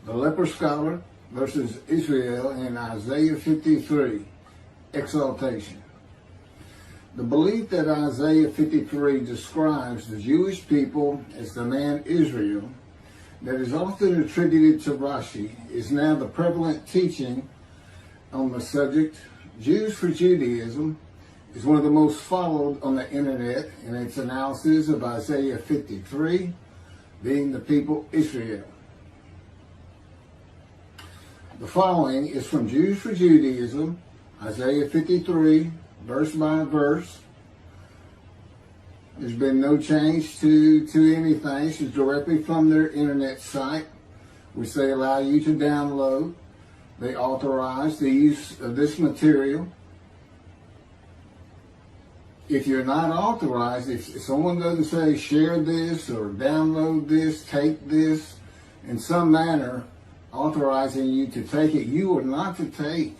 The leper scholar versus Israel in Isaiah 53, exaltation. The belief that Isaiah 53 describes the Jewish people as the man Israel, that is often attributed to Rashi, is now the prevalent teaching on the subject. Jews for Judaism is one of the most followed on the internet in its analysis of Isaiah 53, being the people Israel. The following is from Jews for Judaism, Isaiah 53, verse by verse. There's been no change to anything. This is directly from their internet site, which they allow you to download. They authorize the use of this material. If you're not authorized, if someone doesn't say share this or download this, take this, in some manner authorizing you to take it, you are not to take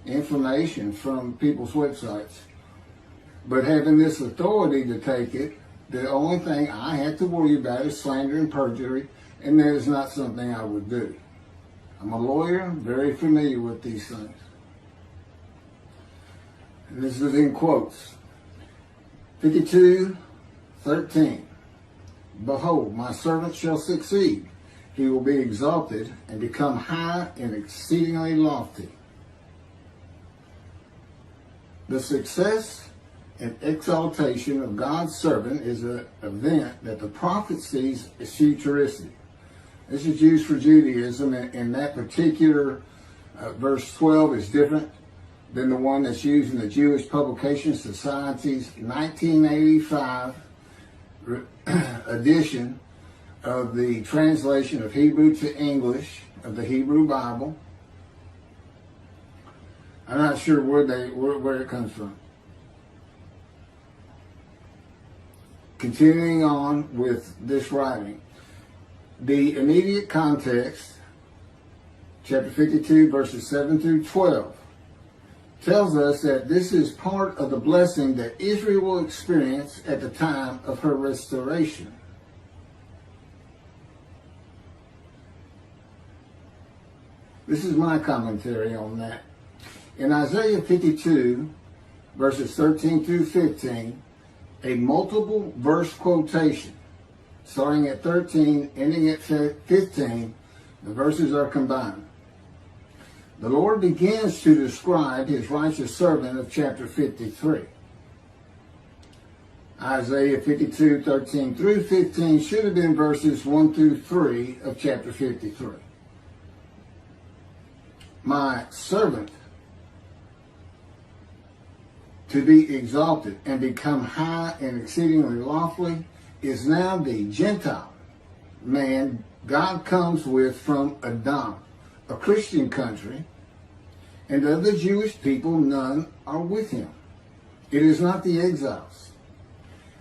information from people's websites. But having this authority to take it, the only thing I have to worry about is slander and perjury, and that is not something I would do. I'm a lawyer, very familiar with these things. And this is in quotes. 52:13. Behold, my servant shall succeed. He will be exalted and become high and exceedingly lofty. The success and exaltation of God's servant is an event that the prophet sees as futuristic. This is used for Judaism, and that particular verse 12 is different than the one that's used in the Jewish Publication Society's 1985 edition of the translation of Hebrew to English of the Hebrew Bible. I'm not sure where it comes from. Continuing on with this writing, the immediate context, chapter 52, verses 7 through 12, tells us that this is part of the blessing that Israel will experience at the time of her restoration. This is my commentary on that. In Isaiah 52, verses 13 through 15, a multiple verse quotation, starting at 13, ending at 15, the verses are combined. The Lord begins to describe his righteous servant of chapter 53. Isaiah 52, 13 through 15 should have been verses 1 through 3 of chapter 53. My servant, to be exalted and become high and exceedingly lofty, is now the Gentile man God comes with from Adam, a Christian country, and of the Jewish people none are with him. It is not the exiles.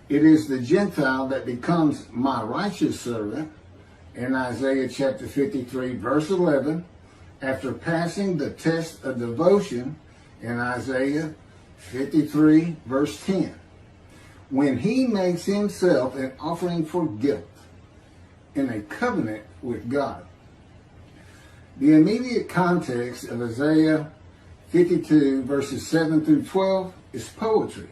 It is the Gentile that becomes my righteous servant in Isaiah chapter 53, verse 11, after passing the test of devotion in Isaiah 53, verse 10, when he makes himself an offering for guilt in a covenant with God. The immediate context of Isaiah 52, verses 7 through 12 is poetry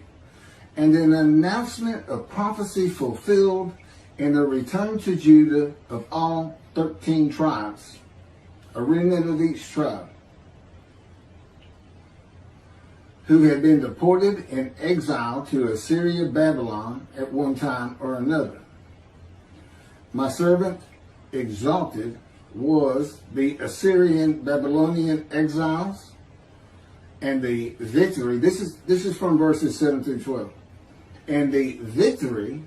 and an announcement of prophecy fulfilled in the return to Judah of all 13 tribes, a remnant of each tribe, who had been deported in exile to Assyria, Babylon at one time or another. My servant, exalted, was the Assyrian, Babylonian exiles, and the victory, this is from verses 7 through 12, and the victory